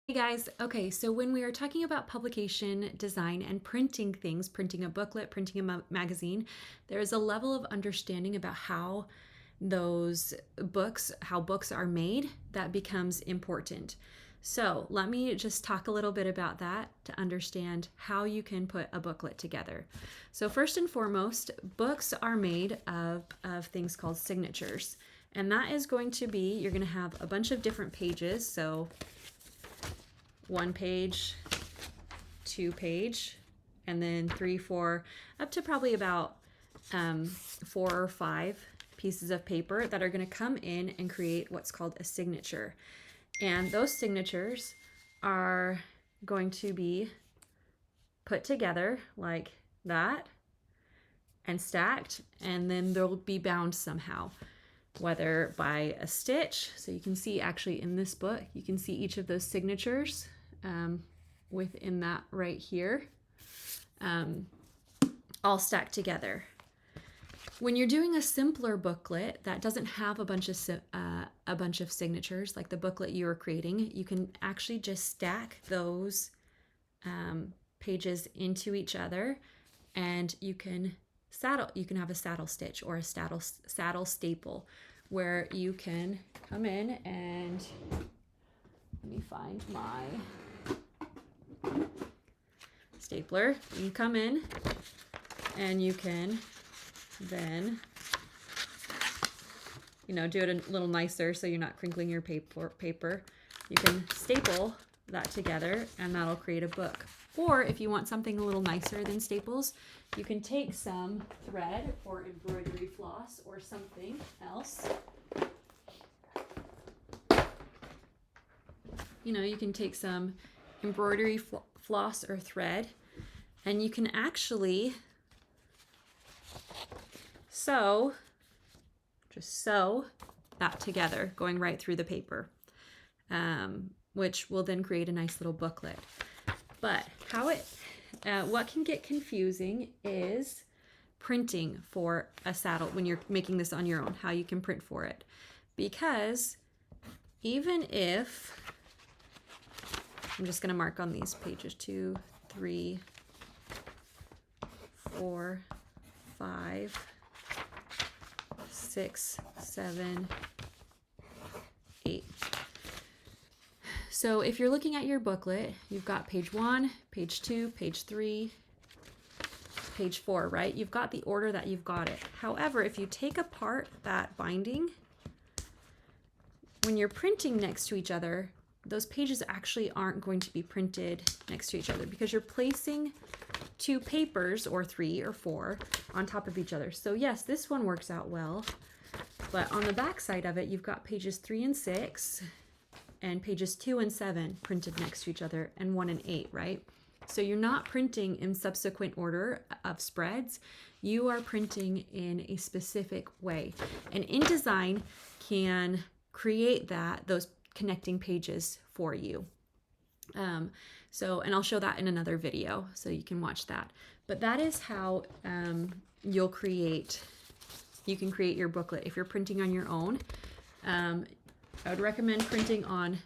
Hey guys, okay, so when we are talking about publication design and printing things, printing a booklet, printing a magazine, there is a level of understanding about how how books are made that becomes important. So let me just talk a little bit about that to understand how you can put a booklet together. So first and foremost, books are made of things called signatures. And that is going to be, you're going to have a bunch of different pages. So 1 page, 2 page, and then 3, 4, up to probably about 4 or 5 pieces of paper that are going to come in and create what's called a signature. And those signatures are going to be put together like that and stacked, and then they'll be bound somehow, whether by a stitch. So you can see actually in this book, you can see each of those signatures within that right here, all stacked together. When you're doing a simpler booklet that doesn't have a bunch of signatures, like the booklet you are creating, you can actually just stack those pages into each other, and you can have a saddle stitch or a saddle staple, where you can come in and let me find my stapler. You come in and you can then, do it a little nicer so you're not crinkling your paper. You can staple that together and that'll create a book. Or if you want something a little nicer than staples, you can take some thread or embroidery floss or something else. You can take some embroidery floss or thread, and you can actually just sew that together, going right through the paper, which will then create a nice little booklet. But what can get confusing is printing for a saddle when you're making this on your own, how you can print for it. Because even if, I'm just going to mark on these pages 2, 3, 4, 5, 6, 7, 8. So if you're looking at your booklet, you've got page 1, page 2, page 3, page 4, right? You've got the order that you've got it. However, if you take apart that binding, when you're printing next to each other, those pages actually aren't going to be printed next to each other because you're placing 2 papers or 3 or 4 on top of each other. So yes, this one works out well, but on the back side of it, you've got pages 3 and 6 and pages 2 and 7 printed next to each other, and 1 and 8, right? So you're not printing in subsequent order of spreads. You are printing in a specific way. And InDesign can create those connecting pages for you. And I'll show that in another video, so you can watch that. But that is how you can create your booklet. If you're printing on your own, I would recommend printing on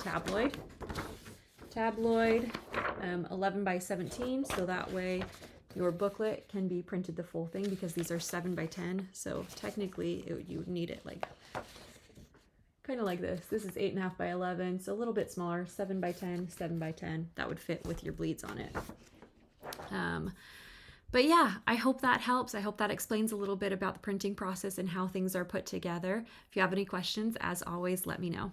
tabloid 11 by 17, so that way your booklet can be printed the full thing, because these are 7 by 10. So technically you would need it like kind of like this. This is 8.5 by 11, so a little bit smaller, 7 by 10, 7 by 10. That would fit with your bleeds on it. But yeah, I hope that helps. I hope that explains a little bit about the printing process and how things are put together. If you have any questions, as always, let me know.